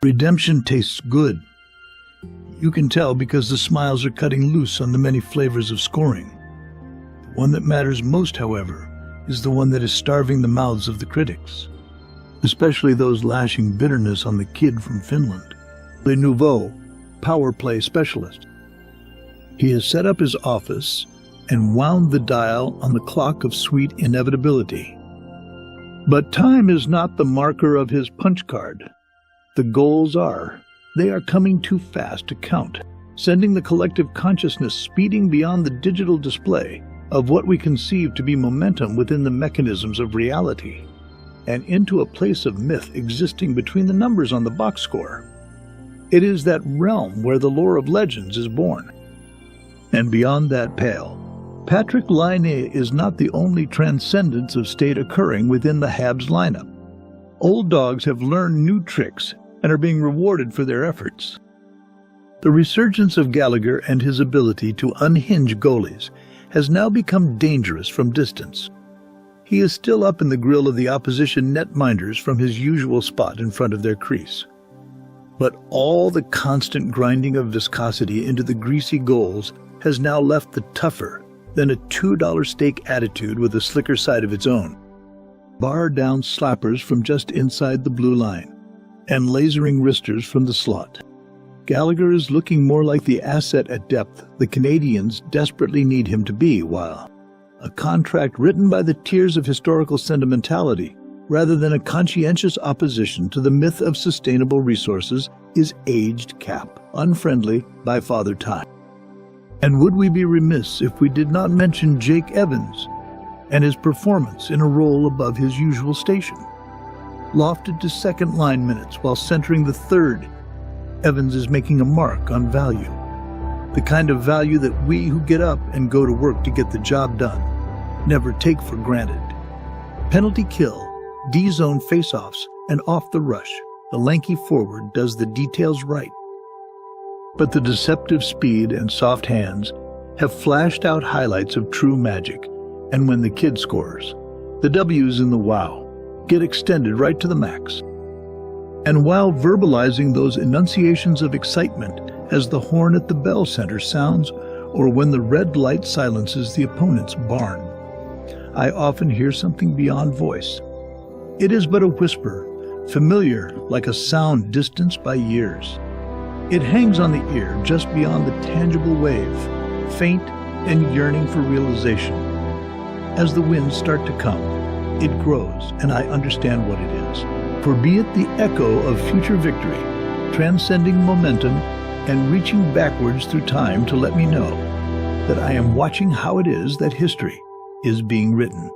Redemption tastes good. You can tell because the smiles are cutting loose on the many flavors of scoring. The one that matters most, however, is the one that is starving the mouths of the critics, especially those lashing bitterness on the kid from Finland, Le Nouveau power play specialist. He has set up his office and wound the dial on the clock of sweet inevitability. But time is not the marker of his punch card. The goals are. They are coming too fast to count, sending the collective consciousness speeding beyond the digital display of what we conceive to be momentum within the mechanisms of reality, and into a place of myth existing between the numbers on the box score. It is that realm where the lore of legends is born. And beyond that pale, Patrik Laine is not the only transcendence of state occurring within the Habs lineup. Old dogs have learned new tricks and are being rewarded for their efforts. The resurgence of Gallagher and his ability to unhinge goalies has now become dangerous from distance. He is still up in the grill of the opposition netminders from his usual spot in front of their crease. But all the constant grinding of viscosity into the greasy goals has now left the tougher than a $2 steak attitude with a slicker side of its own. Bar down slappers from just inside the blue line, and lasering wristers from the slot. Gallagher is looking more like the asset at depth the Canadians desperately need him to be, while a contract written by the tears of historical sentimentality rather than a conscientious opposition to the myth of sustainable resources is aged cap, unfriendly by Father Time. And would we be remiss if we did not mention Jake Evans and his performance in a role above his usual station? Lofted to second line minutes while centering the third, Evans is making a mark on value. The kind of value that we who get up and go to work to get the job done never take for granted. Penalty kill, D-zone faceoffs, and off the rush, the lanky forward does the details right. But the deceptive speed and soft hands have flashed out highlights of true magic, and when the kid scores, the W's in the wow get extended right to the max. And while verbalizing those enunciations of excitement as the horn at the Bell Center sounds or when the red light silences the opponent's barn, I often hear something beyond voice. It is but a whisper, familiar like a sound distanced by years. It hangs on the ear just beyond the tangible wave, faint and yearning for realization. As the winds start to come, it grows, and I understand what it is. For be it the echo of future victory, transcending momentum and reaching backwards through time to let me know that I am watching how it is that history is being written.